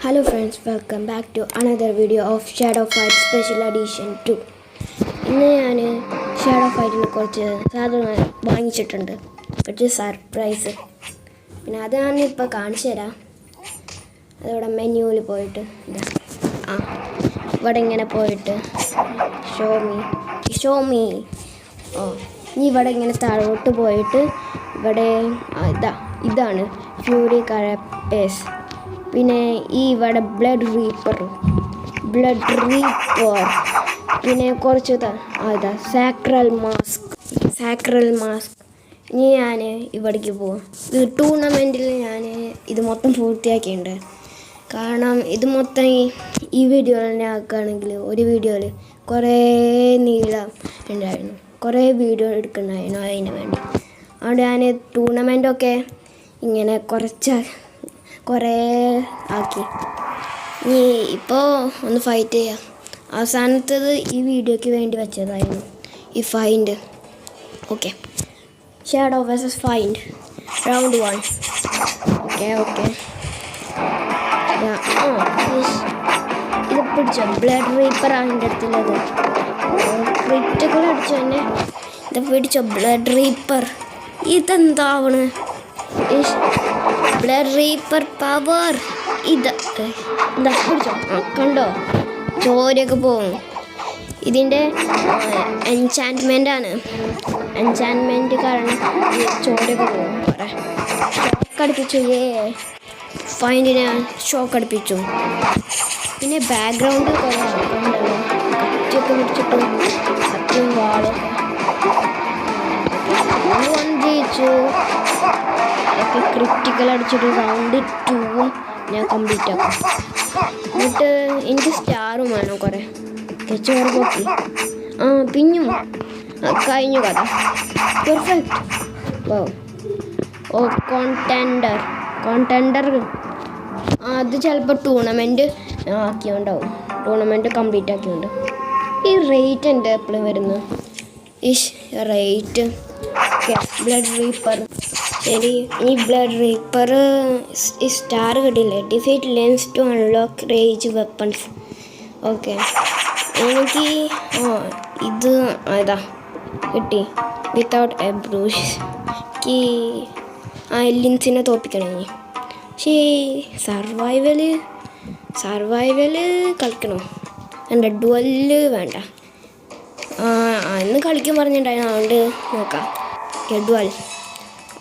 Hello friends, welcome back to another video of Shadow Fight Special Edition 2. ഇന്ന് ഞാൻ shadow ഫൈറ്റിനെ കുറച്ച് സാധനങ്ങൾ വാങ്ങിച്ചിട്ടുണ്ട്. കുറച്ച് സർപ്രൈസ്. പിന്നെ അത് ഞാൻ ഇപ്പോൾ കാണിച്ചു തരാം. അതോടെ മെനുവിൽ പോയിട്ട് ഇവിടെ ഇങ്ങനെ പോയിട്ട് ഷോമി ഇനി ഇവിടെ ഇങ്ങനെ താഴോട്ട് പോയിട്ട് ഇവിടെ ഇതാണ് ഫ്യൂരി കരപ്പേസ്. പിന്നെ ഈ ഇവിടെ ബ്ലഡ് റീപ്പർ പിന്നെ കുറച്ച് സാക്രൽ മാസ്ക് ഇനി ഞാൻ ഇവിടേക്ക് പോകും. ഇത് ടൂർണമെൻറ്റിൽ ഞാൻ ഇത് മൊത്തം പൂർത്തിയാക്കിയിട്ടുണ്ട്. കാരണം ഇത് മൊത്തം ഈ വീഡിയോയിൽ ആക്കുകയാണെങ്കിൽ ഒരു വീഡിയോയിൽ കുറേ നീളം ഉണ്ടായിരുന്നു, കുറേ വീഡിയോ എടുക്കണമായിരുന്നു അതിന് വേണ്ടി. അതുകൊണ്ട് ഞാൻ ടൂർണമെൻറ്റൊക്കെ ഇങ്ങനെ കുറേ ആക്കി. ഇനി ഇപ്പോൾ ഒന്ന് ഫൈറ്റ് ചെയ്യാം. അവസാനത്തേത് ഈ വീഡിയോയ്ക്ക് വേണ്ടി വെച്ചതായിരുന്നു ഈ find. Okay, shadow versus find round 1. Okay ഇത് പിടിച്ചോ. ബ്ലഡ് റീപ്പർ അതിൻ്റെ അടുത്തുള്ളത് ക്രിറ്റിക്കൽ അടിച്ചു തന്നെ. ഇത് പിടിച്ചോ ബ്ലഡ് റീപ്പർ. ഇതെന്താവണ് ബ്ലഡ് റീപ്പർ പവർ. എന്താ പിടിച്ചോ. കണ്ടോ, ചോരയൊക്കെ പോകും. ഇതിൻ്റെ എൻചാൻമെൻ്റാണ്. എൻചാൻമെൻറ്റ് കാരണം ചോരയൊക്കെ പോകും. ഷോക്ക് അടുപ്പിച്ചു. ഫൈൻഡിനെ ഷോക്ക് അടുപ്പിച്ചു. പിന്നെ ബാക്ക്ഗ്രൗണ്ട് കുറേ ആൾക്കാരുണ്ടല്ലോ, കത്തിയൊക്കെ പിടിച്ചിട്ട് കത്തിയും വാളൊക്കെ ജയിച്ചു. ഒക്കെ ക്രിറ്റിക്കൽ അടിച്ചിട്ട് റൗണ്ട് 2 ഞാൻ കംപ്ലീറ്റ് ആക്കും. എന്നിട്ട് എനിക്ക് സ്റ്റാറും വേണം കുറേ. ചോറ് പൊക്കി പിഞ്ഞും കഴിഞ്ഞു കഥ. പെർഫെക്റ്റ്. കോൺടെൻഡർ അത് ചിലപ്പോൾ ടൂർണമെൻറ്റ് ആക്കിയോണ്ടാവും. ടൂർണമെൻറ്റ് കംപ്ലീറ്റ് ആക്കിയോണ്ട്. ഈ റേറ്റ് എൻ്റെ എപ്പോഴും വരുന്നു. Rate blood reaper. ശരി, ഈ ബ്ലഡ് റീപ്പർ സ്റ്റാർ കിട്ടില്ലേ. Defeat Lynx to unlock rage weapons. Okay, എനിക്ക് ഇത് കിട്ടി. Without a brush. ലിൻസിനെ തോൽപ്പിക്കണം. പക്ഷേ സർവൈവല് കളിക്കണോ? എൻ്റെ ഡുവല് വേണ്ട. അന്ന് കളിക്കാൻ പറഞ്ഞിട്ടുണ്ടായിരുന്നു, അതുകൊണ്ട് നോക്കാം. Dual.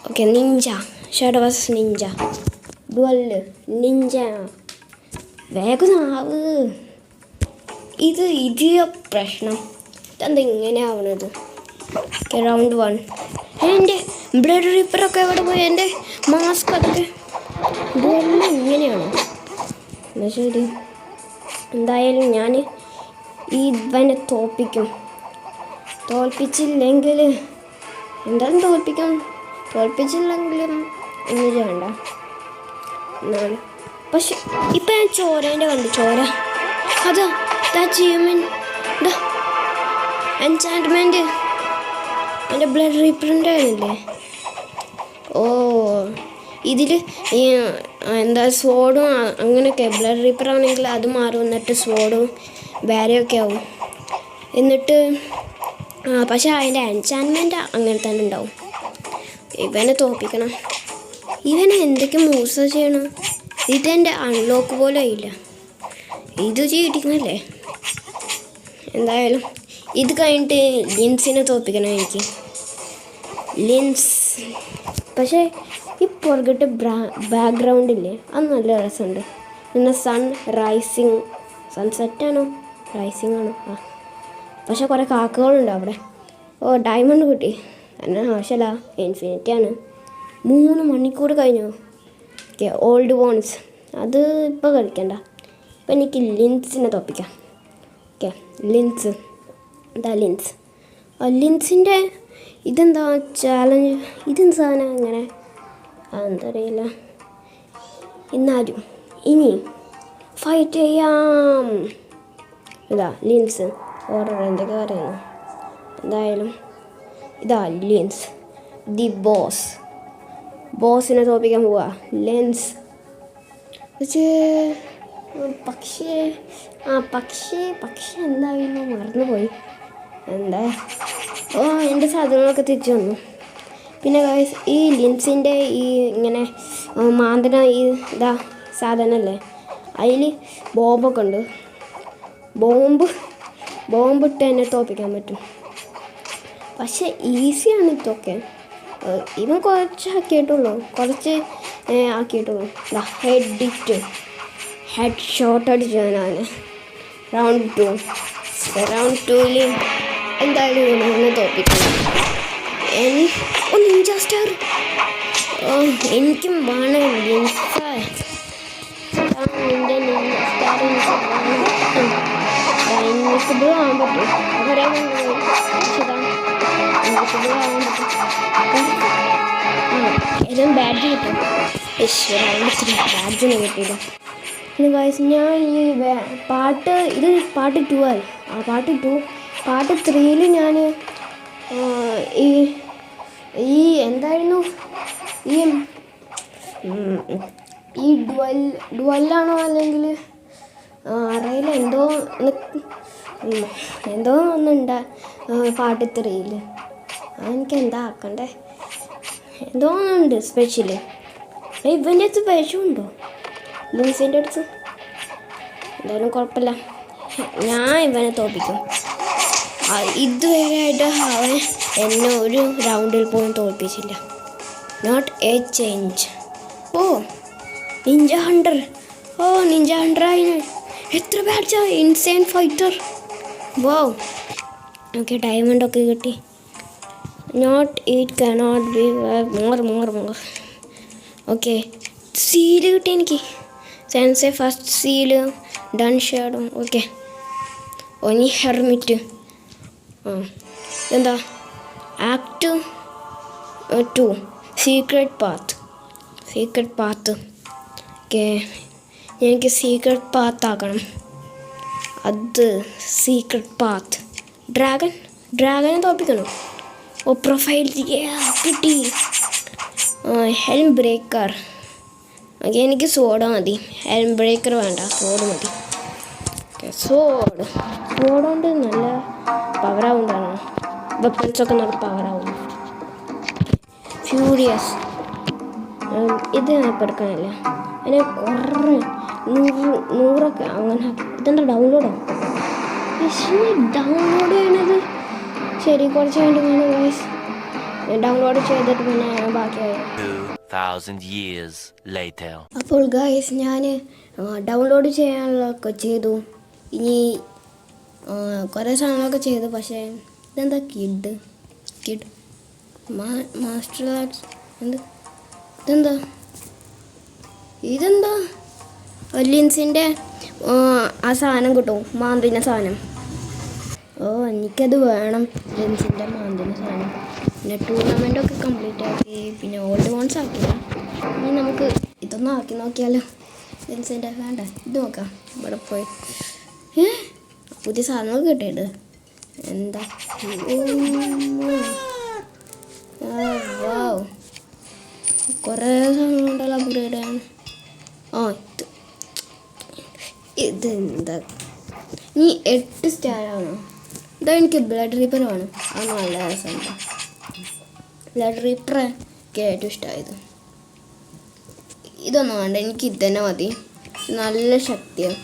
Okay, Ninja. Shadow versus Ninja. ഡുവല് Ninja. വേഗം ആവ്. ഇത് പ്രശ്നം. ഇതെന്താ ഇങ്ങനെ ആവണത്? Okay, round 1. എൻ്റെ ബ്ലഡ് റീപ്പറൊക്കെ എവിടെ പോയി? എൻ്റെ മാസ്ക് അതൊക്കെ ഡുവല് ഇങ്ങനെയാണോ? എന്നാൽ ശരി, എന്തായാലും ഞാൻ ഇവനെ തോൽപ്പിച്ചില്ലെങ്കിൽ എന്തായാലും തോൽപ്പിച്ചില്ലെങ്കിലും ഒന്നും ചെയ്യണ്ട എന്നാണ്. പക്ഷെ ഇപ്പം ഞാൻ ചോരേൻ്റെ കണ്ടു. ചോര അച്ചീവ്മെൻറ്റ് എൻചാൻമെൻറ്റ് എൻ്റെ ബ്ലഡ് റീപ്പറിൻ്റെ ആയിരുന്നില്ലേ. ഇതിൽ സ്വോർഡും അങ്ങനെയൊക്കെ. ബ്ലഡ് റീപ്പർ ആണെങ്കിൽ അത് മാറും, എന്നിട്ട് സ്വോർഡും വേറെയൊക്കെ ആവും. എന്നിട്ട് പക്ഷെ അതിൻ്റെ എൻചാൻമെൻറ്റ് അങ്ങനെ തന്നെ ഉണ്ടാവും. ഇവനെ തോൽപ്പിക്കണം. ഇവനെ എന്തൊക്കെ മൂവ്സ് ചെയ്യണം? ഇതെൻ്റെ അൺലോക്ക് പോലും ആയില്ല. ഇത് ചീറ്റിങ്ങല്ലേ. എന്തായാലും ഇത് കഴിഞ്ഞിട്ട് ലിൻസിനെ തോൽപ്പിക്കണം എനിക്ക്. ലിൻസ്. പക്ഷേ ഈ പുറകിട്ട് ബാക്ക്ഗ്രൗണ്ടില്ലേ, അത് നല്ല രസമുണ്ട്. പിന്നെ സൺസെറ്റാണോ റൈസിങ് ആണോ? പക്ഷെ കുറേ കാക്കകളുണ്ട് അവിടെ. ഡയമണ്ട് കിട്ടി. എന്നാൽ ആവശ്യമല്ല, ഇൻഫിനിറ്റിയാണ്. 3 മണിക്കൂർ കഴിഞ്ഞു. ഓക്കെ, ഓൾഡ് വോൺസ് അത് ഇപ്പോൾ കളിക്കണ്ട. ഇപ്പം എനിക്ക് ലിൻസിനെ തോൽപ്പിക്കാം. ഓക്കെ, ലിൻസ്. ലിൻസിൻ്റെ ഇതെന്താ ചാലഞ്ച്? ഇതെന്ത് സാധനം ഇങ്ങനെ? അതെന്താ അറിയില്ല. എന്നാലും ഇനി ഫൈറ്റ് ചെയ്യാം. ലിൻസ് ഓർഡർ എന്തൊക്കെ പറയുന്നു. എന്തായാലും ലിൻസ് ദി ബോസിനെ തോൽപ്പിക്കാൻ പോവാ. ലെൻസ് പക്ഷേ പക്ഷേ എന്തായിരുന്നു മറന്നുപോയി. എന്താ എൻ്റെ സാധനങ്ങളൊക്കെ തിരിച്ചു വന്നു. പിന്നെ ഗൈസ് ഈ ലിൻസിൻ്റെ ഈ ഇങ്ങനെ മാന്തന ഈ സാധനമല്ലേ, അതിൽ ബോംബൊക്കെ ഉണ്ട്. ബോംബിട്ട് എന്നെ തോൽപ്പിക്കാൻ പറ്റും. പക്ഷെ ഈസിയാണ് ഇതൊക്കെ. ഇവൻ കുറച്ച് ആക്കിയിട്ടുള്ളൂ. ഹെഡ് ഷോട്ട് അടിച്ചു ഞാൻ റൗണ്ട് 2 എന്തായാലും ഇവനെ തോൽപ്പിക്കണം. നിഞ്ച സ്റ്റാർ എനിക്കും വേണം. ഇൻവിസിബിൾ ആവാൻ പറ്റും. എല്ലാം ബാഡ്ജ് കിട്ടും. ബാഡ്ജൊന്നും കിട്ടിയില്ല. പിന്നെ ഗൈസ് ഞാൻ ഈ പാർട്ട് 2 ആയി. പാർട്ട് 3 ഞാൻ ഈ എന്തായിരുന്നു ഈ ഡുവല്ലാണോ അല്ലെങ്കിൽ അറിയില്ല, എന്തോ ഒന്നുണ്ടാ പാർട്ട് 3 അതെനിക്ക് എന്താ ആക്കണ്ടേ, എന്തോ ഒന്നുണ്ട് സ്പെഷ്യല്. ഇവൻ്റെ അടുത്ത് വിഷമുണ്ടോ ലൂസിൻ്റെ അടുത്ത്? എന്തായാലും കുഴപ്പമില്ല, ഞാൻ ഇവനെ തോൽപ്പിക്കും. ഇതുവരെയായിട്ട് അവൻ എന്നെ ഒരു റൗണ്ടിൽ പോലും തോൽപ്പിച്ചില്ല. Not a change. Ninja hunter എത്ര ബാഡ്ജാ! Insane fighter. വാവ്. ഓക്കെ, ഡയമണ്ടൊക്കെ കിട്ടി. Not it cannot be more. Okay, seal കിട്ടി എനിക്ക്. സെൻസെ ഫസ്റ്റ് സീല് ഡൺ ഷേഡും. ഓക്കെ, ഇനി ഹെർമിറ്റ്. എന്താ ആക്ട് 2 സീക്രട്ട് പാത്ത്. ഓക്കെ, എനിക്ക് സീക്രട്ട് പാത്ത് ആക്കണം. അത് സീക്രട്ട് പാത്ത്. ഡ്രാഗനെ തോൽപ്പിക്കണം. പ്രൊഫൈൽ കിട്ടി. Helm breaker. ഓക്കെ, എനിക്ക് സോഡ മതി. ഹെൽം ബ്രേക്കർ വേണ്ട, സോഡ് മതി. സോഡ് കൊണ്ട് നല്ല പവറാവുന്നതാണ്. വെപ്പൺസൊക്കെ നല്ല പവറാവും. ഫ്യൂരിയസ് ഇത് ഞാൻ ഇപ്പോൾ എടുക്കാനല്ല, അതിന് കുറേ 100 അങ്ങനെ. ഇതെന്താ ഡൗൺലോഡ് ചെയ്യണത്? ശരി, കുറച്ച് കഴിഞ്ഞിട്ട് വേണം ഗൈസ് ഡൗൺലോഡ് ചെയ്തിട്ട് പിന്നെ ബാക്കിയായി. അപ്പോൾ ഗൈസ് ഞാൻ ഡൗൺലോഡ് ചെയ്യാനുള്ളതൊക്കെ ചെയ്തു. ഇനി കുറേ സാധനങ്ങളൊക്കെ ചെയ്തു. പക്ഷേ ഇതെന്താ കിഡ് മാസ്റ്റർ ആർട്സ് ഇതെന്താ ലിൻസിൻ്റെ ആ സാധനം കിട്ടും, മാന്തിന സാധനം. എനിക്കത് വേണം, ലിൻസിൻ്റെ മാന്തിന സാധനം. പിന്നെ ടൂർണമെൻ്റൊക്കെ കംപ്ലീറ്റ് ആക്കി, പിന്നെ ഓൾഡ് വോൺസ് ആക്കില്ല. ഇനി നമുക്ക് ഇതൊന്നും ആക്കി നോക്കിയാലോ. ലിൻസിൻ്റെ വേണ്ട, ഇത് നോക്കാം. ഇവിടെ പോയി പുതിയ സാധനങ്ങൾ കിട്ടിയിട്ട് എന്താ വാവ്, കുറേ സാധനങ്ങളുണ്ടല്ലോ അപ്ഗ്രേഡ് ചെയ്യാൻ. ഇതെന്താ നീ 8 സ്റ്റാറാണോ? ഇതാ എനിക്ക് ബ്ലഡ് റീപ്പർ വേണം. അത് നല്ല രസമുണ്ട്. ബ്ലഡ് റീപ്പർ എനിക്ക് ഏറ്റവും ഇഷ്ടമായത്. ഇതൊന്നും വേണ്ട, എനിക്ക് ഇത് തന്നെ മതി. നല്ല ശക്തിയാണ്.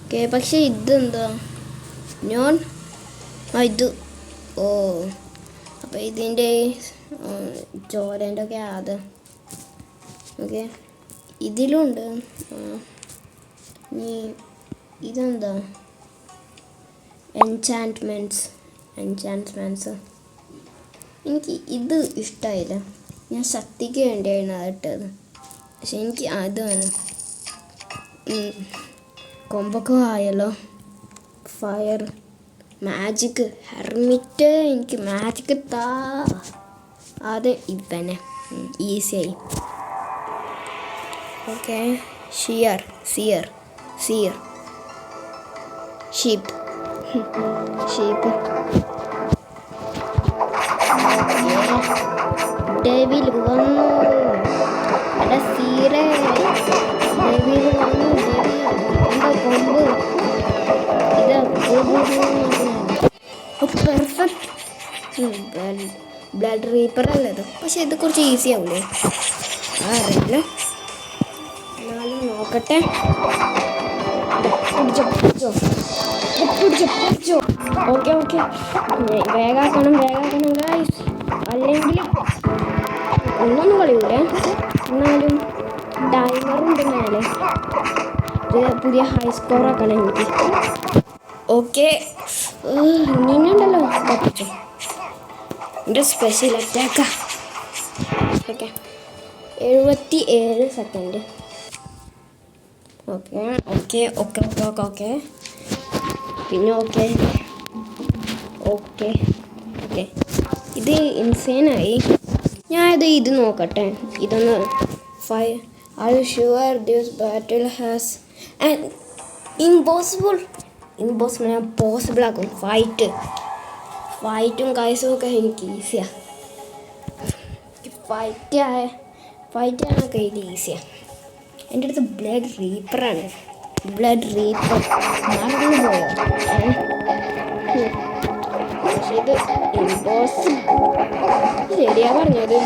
ഓക്കെ, പക്ഷേ ഇതെന്താ ഇത് അപ്പോൾ ഇതിൻ്റെ ചോരൻ്റെ ഒക്കെ അത്. ഓക്കെ, ഇതിലുണ്ട്. ഇതെന്താ എൻചാൻറ്റ്മെൻറ്റ്സ്. എനിക്ക് ഇത് ഇഷ്ടമായില്ല. ഞാൻ ശക്തിക്ക് വേണ്ടിയാണ് അത് ഇട്ടത്. പക്ഷെ എനിക്ക് അത് വേണം. കൊമ്പൊക്കെ ആയല്ലോ. Fire, magic, hermit. എനിക്ക് മാജിക് അത് ഇവനെ ഈസിയായി. Okay, സിയർ sheep. ഡെവിൽ വന്നു. എടാ സീറേ, ഡെവിൽ ബ്ലഡ് റീപ്പർ അല്ലത്. പക്ഷെ ഇത് കുറച്ച് ഈസി ആവൂലേ? അറിയില്ല, എന്നാലും നോക്കട്ടെ. പിടിച്ചോ. ഓക്കെ വേഗാക്കണം ഗൈസ്, അല്ലെങ്കിൽ ഒന്നൊന്നും കളിയൂലേ. എന്നാലും ടൈമറുണ്ട് മേലെ. പുതിയ ഹൈ സ്കോർ ആക്കണം എനിക്ക്. ഓക്കെ, ഇനിയുണ്ടല്ലോ പറ്റിച്ചോ. എൻ്റെ സ്പെഷ്യൽ അറ്റാക്കാ. Okay, 77 second. ഓക്കെ പിന്നെ ഓക്കെ ഇത് ഇൻസേനായി. ഞാൻ ഇത് നോക്കട്ടെ. ഇതൊന്ന് Are you sure this battle has an impossible ഞാൻ പോസിബിൾ ആക്കും. ഫൈറ്റും കൈസും ഒക്കെ എനിക്ക് ഈസിയാണ്. ഫൈറ്റാണൊക്കെ ഇത് ഈസിയാണ്. എൻ്റെ അടുത്ത് ബ്ലഡ് റീപ്പറാണ്. മറന്നു പോയോ? പക്ഷെ ഇത് ഇമ്പോസിബിൾ. ശരിയാ പറഞ്ഞത്.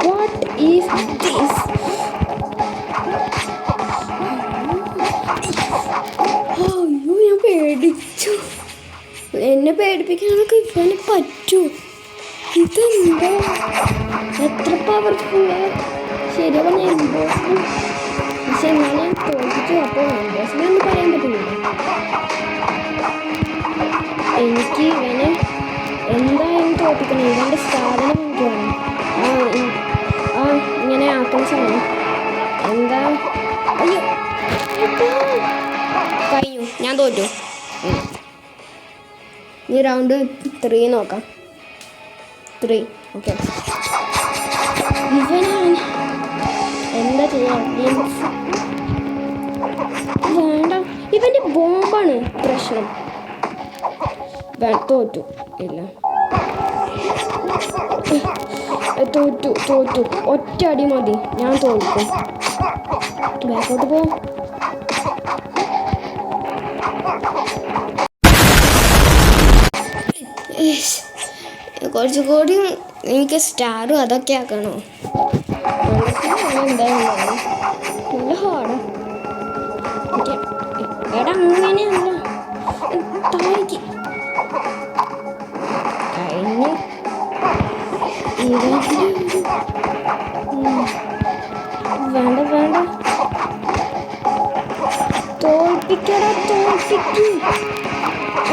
What is this? അയ്യോ, ഞാൻ പേടിച്ചു. എന്നെ പേടിപ്പിക്കാനൊക്കെ ഇവന് പറ്റൂ. ഇതെന്താ എത്ര പവർഫുള്ള്. ശരിയാ പറഞ്ഞ ഇമ്പോസിബിൾ. പക്ഷെ എന്നാലും ഞാൻ തോൽപ്പിച്ചു. അപ്പോൾ ഇമ്പോസിബിൾ എന്ന് പറയാൻ പറ്റില്ല. എനിക്ക് ഇവനെ എന്തായാലും തോൽപ്പിക്കണം. ഇവൻ്റെ സാധനം എനിക്ക് വേണം. ഇങ്ങനെ ആക്കുന്ന സാധനം എന്താ? അയ്യോ, കഴിഞ്ഞു, ഞാൻ തോറ്റു. ഇനി റൗണ്ട് 3 നോക്കാം. 3 ഓക്കെ. ഇവനാണ് എന്താ ചെയ്യാ? വേണ്ട, ഇവൻ്റെ ബോംബാണ് പ്രശ്നം. തോറ്റു. ഇല്ല, തോറ്റു. ഒറ്റ അടി മതി, ഞാൻ തോൽക്കും. ബാക്കോട്ട് പോ. കുറച്ചുകൂടി എനിക്ക് സ്റ്റാറും അതൊക്കെ ആക്കണോ? എന്തായാലും നല്ല ഹാർഡാ. എടാ അങ്ങനെയല്ല, താഴേക്ക് കഴിഞ്ഞു. വേണ്ട, തോൽപ്പിക്കടാ.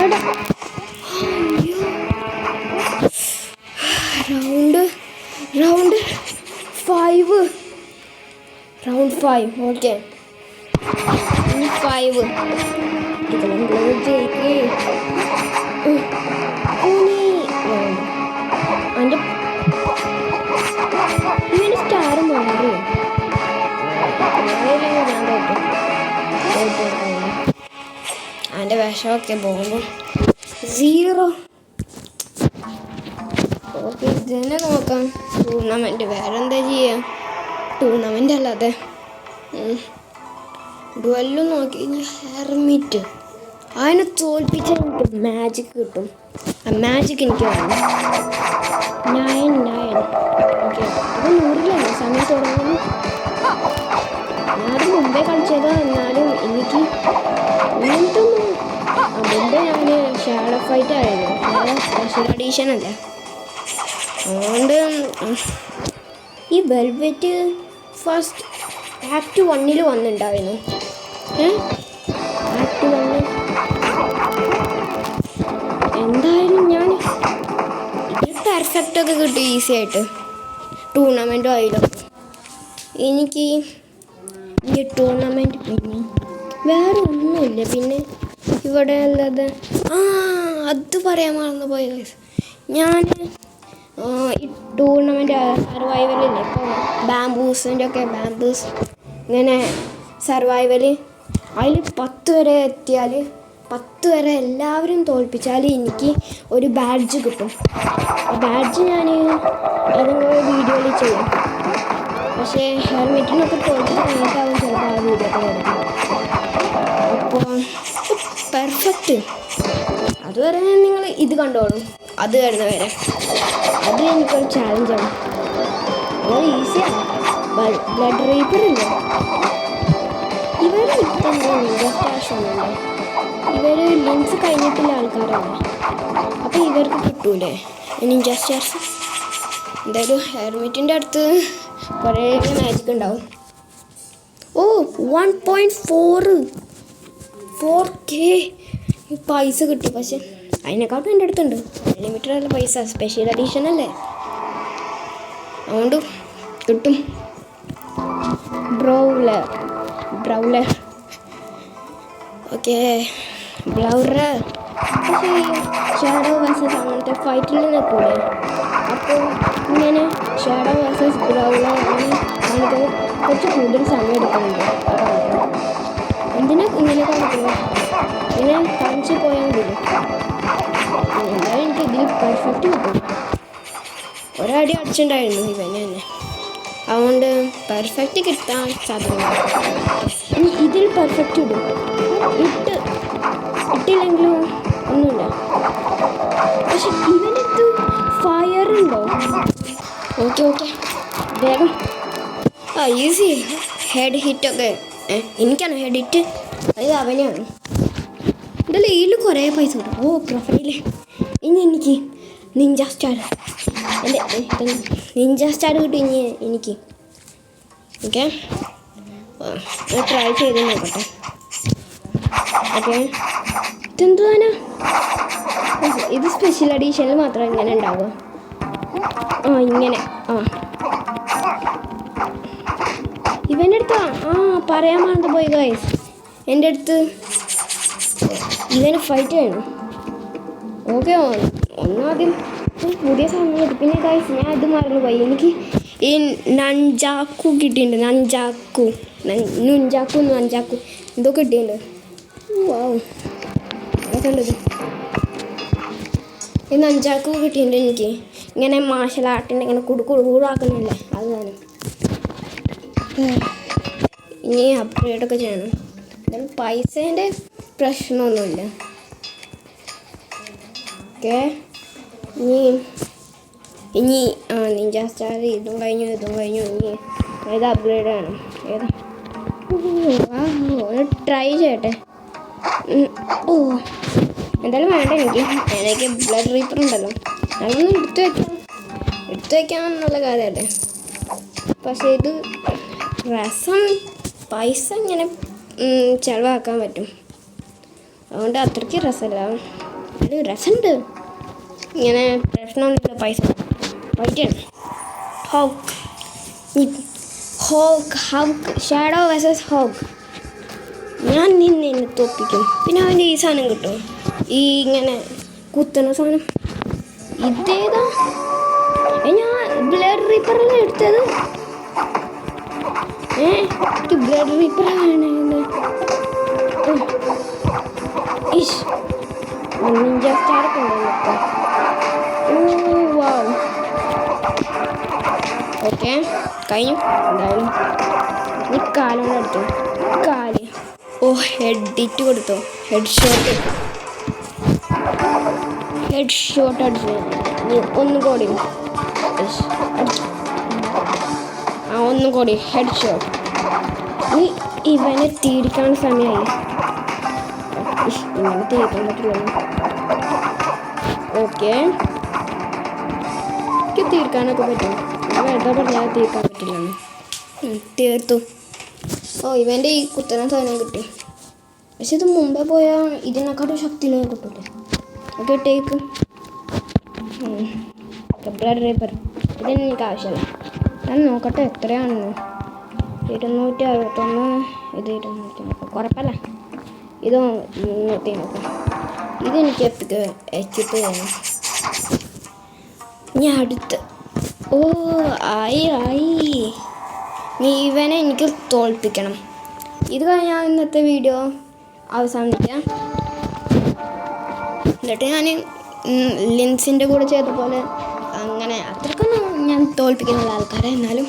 എടാ റൗണ്ട് 5 ഓക്കെ. 5 ജയിക്ക്. എൻ്റെ ഇങ്ങനെ സ്റ്റാർ മാറി. അതിൻ്റെ വിഷമൊക്കെ പോകുമ്പോൾ 0. ഓക്കെ, ഇതിനെ നോക്കാം. ടൂർണമെൻറ്റ് വേറെന്താ ചെയ്യാം? ടൂർണമെൻ്റ് അല്ലാതെ ഡുവല്ലും നോക്കി കഴിഞ്ഞാൽ ഹെർമിറ്റ്. അതിനെ തോൽപ്പിച്ചാൽ എനിക്ക് മാജിക് കിട്ടും. ആ മാജിക് എനിക്ക് വേണം. 9 ഓക്കെ. അത് 100 സമയം തുടങ്ങുന്നു. ഞാനത് മുമ്പേ കളിച്ചത്. എന്നാലും എനിക്ക് ഇങ്ങനത്തെ മുമ്പേ ഞാൻ ഷാഡോ ഫൈറ്റ് ആയിരുന്നു. സ്പെഷ്യൽ എഡീഷൻ അല്ലേ. അതുകൊണ്ട് ഈ വെൽവെറ്റ് ഫസ്റ്റ് ആക്ട് 1 വന്നിട്ടുണ്ടായിരുന്നു. ആക്ട് 1 എന്തായാലും ഞാൻ ഇത് പെർഫെക്റ്റൊക്കെ കിട്ടും ഈസി ആയിട്ട്. ടൂർണമെൻറ്റും ആയാലും എനിക്ക് ഈ ടൂർണമെൻറ്റ് പിന്നെ വേറെ ഒന്നുമില്ല. പിന്നെ ഇവിടെ ഉള്ളത് അത് പറയാൻ മറന്നു പോയ ഞാൻ ഈ ടൂർണമെൻറ്റ് സർവൈവലില്ലേ. ഇപ്പോൾ ബാംബൂസ് ഇങ്ങനെ സർവൈവൽ അതിൽ 10 വരെ എത്തിയാൽ 10 വരെ എല്ലാവരും തോൽപ്പിച്ചാൽ എനിക്ക് ഒരു ബാഡ്ജ് കിട്ടും. ആ ബാഡ്ജ് ഞാൻ ഏതെങ്കിലും ഒരു വീഡിയോയിൽ ചെയ്യാം. പക്ഷേ ഹെൽമെറ്റിനൊക്കെ തോൽപ്പിച്ച് കഴിഞ്ഞിട്ടാവും ചിലപ്പോൾ ആ വീഡിയോ ഒക്കെ വരുന്നത്. അപ്പോൾ പെർഫെക്റ്റ്. അതുവരെ നിങ്ങൾ ഇത് കണ്ടോളൂ. അത് വരുന്നവരെ അത് എനിക്കൊരു ചാലഞ്ചാണ്. അത് ഈസിയാണ്. ബ്ലഡ് റീപ്പർ ഇല്ലേ, ഇവർ ഇതെന്താ ഇൻവെസ്റ്റാഷനുണ്ട്. ഇവർ ലിൻസ് കഴിഞ്ഞിട്ടുള്ള ആൾക്കാരാണ്. അപ്പോൾ ഇവർക്ക് കിട്ടൂലേ നിഞ്ച സ്റ്റാർസ്? എന്തായാലും ഹെൽമെറ്റിൻ്റെ അടുത്ത് കുറേ മാജിക് ഉണ്ടാവും. ഓ 1.4K പൈസ കിട്ടി. പക്ഷെ അതിനെക്കാട്ടും എൻ്റെ അടുത്തുണ്ട് അൺലിമിറ്റഡ് പൈസ. സ്പെഷ്യൽ എഡിഷൻ അല്ലേ, അതുകൊണ്ട് കിട്ടും. ബ്രൗലർ ഓക്കെ ബ്ലൗറർ. പക്ഷേ ഷാഡോ വേഴ്സസ് അങ്ങനത്തെ ഫൈറ്റിൽ നിൽക്കൂലേ, അപ്പോൾ ഇങ്ങനെ ഷാഡോ വേഴ്സസ് ബ്രൗലർ അങ്ങനെ കാണിക്കുന്നത് കുറച്ച് കൂടുതൽ സമയം എടുക്കുന്നുണ്ട്. എന്തിനാ ഇങ്ങനെ കാണിക്കുന്നത്? ഇങ്ങനെ കാണിച്ച് പോയാൽ മതി. എന്തായാലും എനിക്ക് ഇതിൽ പെർഫെക്റ്റ് കിട്ടും. ഒരടി അടിച്ചിട്ടുണ്ടായിരുന്നു ഇവന് തന്നെ, അതുകൊണ്ട് പെർഫെക്റ്റ് കിട്ടാൻ സാധ്യത. ഇനി ഇതിൽ പെർഫെക്റ്റ് ഇടും. ഇട്ടില്ലെങ്കിലും ഒന്നുമില്ല. പക്ഷെ ഇവനടുത്ത് ഫയർ ഉണ്ടോ? ഓക്കെ വേഗം. ഈസി ഹെഡ് ഹിറ്റൊക്കെ. എനിക്കാണ് ഹെഡ് ഹിറ്റ്, അത് അവനെയാണ്. എന്തായാലും ഇതിൽ കുറേ പൈസ കിട്ടും. ഓ പ്രൊഫൈല്. ഇനി എനിക്ക് നിഞ്ച സ്റ്റാർ, എൻ്റെ നിഞ്ച സ്റ്റാർ കിട്ടും ഇനി എനിക്ക്. ഓക്കെ ട്രൈ ചെയ്ത് നോക്കട്ടെ. ഓക്കെ ഇതെന്താണ്? ഇത് സ്പെഷ്യൽ എഡീഷനിൽ മാത്രം ഇങ്ങനെ ഉണ്ടാവുക. ഇങ്ങനെ ഇവൻ്റെ അടുത്ത് പറയാൻ മറന്നു പോയി ഗൈസ്. എൻ്റെ അടുത്ത് ഇവന് ഫൈറ്റ് ചെയ്യണം. ഓക്കെ ഒന്നാദ്യം പുതിയ സമയം. പിന്നെ ഗൈസ് ഞാൻ ഇത് മറന്നു പോയി. എനിക്ക് ഈ നഞ്ചാക്കു കിട്ടിയിട്ടുണ്ട്. നഞ്ചാക്കു എന്തോ കിട്ടിയിട്ടുണ്ട്. വാവ് അതൊക്കെ ഉണ്ടത്. ഈ നഞ്ചാക്കു കിട്ടിയിട്ടുണ്ട് എനിക്ക്. ഇങ്ങനെ മാർഷൽ ആർട്ടിൻ്റെ ഇങ്ങനെ കൂടുകൂടാക്കുന്നില്ലേ, അത് തന്നെ. ഇനി അപ്ഗ്രേഡൊക്കെ ചെയ്യണം. എന്തായാലും പൈസേൻ്റെ പ്രശ്നമൊന്നുമില്ല. ഓക്കെ ഇനി നിഞ്ച സ്റ്റാർ ഇതും കഴിഞ്ഞു. ഇനി ഏത് അപ്ഗ്രേഡ് ആണ്? ഏതാ? ഒന്ന് ട്രൈ ചെയ്യട്ടെ. എന്തായാലും വേണ്ട എനിക്ക് ബ്ലഡ് റീപ്പർ ഉണ്ടല്ലോ, അതൊന്നും എടുത്തു വയ്ക്കാൻ നല്ല കാര്യമല്ലേ. പക്ഷേ ഇത് പൈസ ഇങ്ങനെ ചിലവാക്കാൻ പറ്റും, അതുകൊണ്ട് അത്രയ്ക്ക് രസമല്ല. ഒരു രസമുണ്ട്, ഇങ്ങനെ പ്രശ്നമൊന്നുമില്ല. പൈസ പറ്റിയാണ്. Hawk shadow versus hawk. ഞാൻ നിന്നെ തോപ്പിക്കും. പിന്നെ അവൻ്റെ ഈ സാധനം കിട്ടും, ഈ ഇങ്ങനെ കുത്തുന്ന സാധനം. ഇതേതാ? ഞാൻ ബ്ലഡ് റീപ്പറല്ലേ എടുത്തത്. എനിക്ക് ബ്ലഡ് റീപ്പറാണ് വേണത്. നിഞ്ച സ്റ്റാറൊക്കെ ഉണ്ടല്ലോ. ഓക്കെ കഴിഞ്ഞു. എന്തായാലും ഈ കാലോടെ എടുത്തു. കാല് ഹെഡിറ്റ് കൊടുത്തു. ഹെഡ് ഷോട്ട് അടിച്ചു. ഒന്നും കൂടി ഒന്നും കൂടി ഹെഡ് ഷോട്ട്. ഇവനെ തീർക്കാൻ സമയമായി. ഇങ്ങനെ തീർക്കാൻ പറ്റില്ലല്ലോ. ഓക്കെ എനിക്ക് തീർക്കാനൊക്കെ പറ്റും. വെറുതെ പറഞ്ഞാൽ തീർക്കാൻ പറ്റില്ലെന്ന്. തീർത്തു. ഇവൻ്റെ ഈ കുത്തന സാധനം കിട്ടി. പക്ഷെ ഇത് മുമ്പേ പോയാൽ ഇതിനെക്കാട്ടും ശക്തി കിട്ടൂലേ. Okay take blood Reaper. ഇതൊന്നും എനിക്ക് ആവശ്യമില്ല. ഞാൻ നോക്കട്ടെ എത്രയാണെന്ന്. 261. ഇത് 230. കുഴപ്പമില്ല. ഇത് 330. ഇതെനിക്ക് എത്തിപ്പ് ചെയ്യണം. ഞാൻ അടുത്ത് ആയി നീ ഇവനെ എനിക്ക് തോൽപ്പിക്കണം. ഇത് കഴിഞ്ഞാൽ ഇന്നത്തെ വീഡിയോ അവസാനിപ്പിക്കാം. എന്നിട്ട് ഞാൻ ലിൻസിൻ്റെ കൂടെ ചെയ്ത പോലെ അങ്ങനെ അത്രക്കൊന്നും ഞാൻ തോൽപ്പിക്കുന്നില്ല ആൾക്കാരെ. എന്നാലും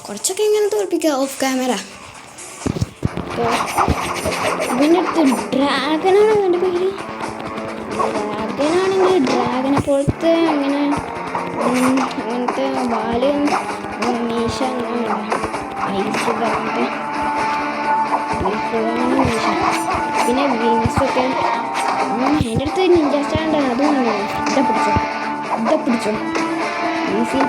കുറച്ചൊക്കെ ഇങ്ങനെ തോൽപ്പിക്കുക ഓഫ് ക്യാമറ. ഇതിൻ്റെ അടുത്ത് ഡ്രാഗനാണ് എൻ്റെ പേര്. ഡ്രാഗനാണെങ്കിൽ ഡ്രാഗനെ പോലത്തെ അങ്ങനെ അങ്ങനത്തെ വാലും മീശ അങ്ങനെ ഐസ് അങ്ങനത്തെ മീശ, പിന്നെ വിങ്സൊക്കെ. എൻ്റെ അടുത്ത് നിഞ്ച സ്റ്റാൻഡ് അതും പിടിച്ചോ ഈസി.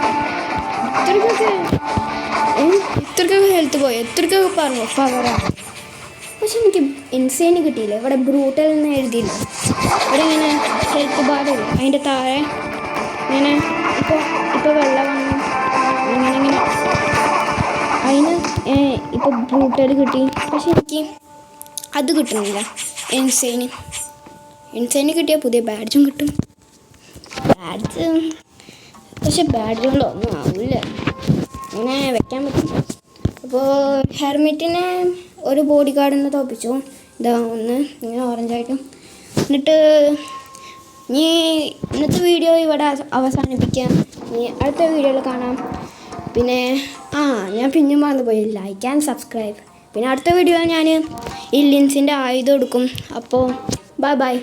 ഇത്രക്കൊക്കെ ഹെൽത്ത് പോയി, എത്രക്കൊക്കെ പറഞ്ഞു പവറാണ്. പക്ഷെ എനിക്ക് ഇൻസൈന് കിട്ടിയില്ല. ഇവിടെ ബ്രൂട്ടൽ എന്ന് എഴുതിയില്ല. ഇവിടെ ഇങ്ങനെ ഹെൽത്ത് ബാറില്ല, അതിൻ്റെ താഴെ ഇങ്ങനെ ഇപ്പോൾ വെള്ളം ഇങ്ങനെ അതിന് ഇപ്പോൾ ബ്രൂട്ടൽ കിട്ടി. പക്ഷെ എനിക്ക് അത് കിട്ടുന്നില്ല. ഇൻസൈന് കിട്ടിയാൽ പുതിയ ബാഡ്ജും കിട്ടും. പക്ഷെ ബാഡ്ജുകളൊന്നും ആവില്ല, അങ്ങനെ വെക്കാൻ പറ്റും. അപ്പോൾ ഹെർമിറ്റിനെ ഒരു ബോഡി ഗാർഡിനെ തോപ്പിച്ചു. ഇതാ ഒന്ന് ഇങ്ങനെ ഓറഞ്ചായിട്ടും. എന്നിട്ട് ഇന്നത്തെ വീഡിയോ ഇവിടെ അവസാനിപ്പിക്കാം. അടുത്ത വീഡിയോയിൽ കാണാം. പിന്നെ ഞാൻ പിന്നെയും മറന്നു പോയി, ലൈക്ക് ആൻഡ് സബ്സ്ക്രൈബ്. പിന്നെ അടുത്ത വീഡിയോ ഞാൻ ഈ ലിൻസിൻ്റെ ആയുധം എടുക്കും. അപ്പോൾ ബൈ.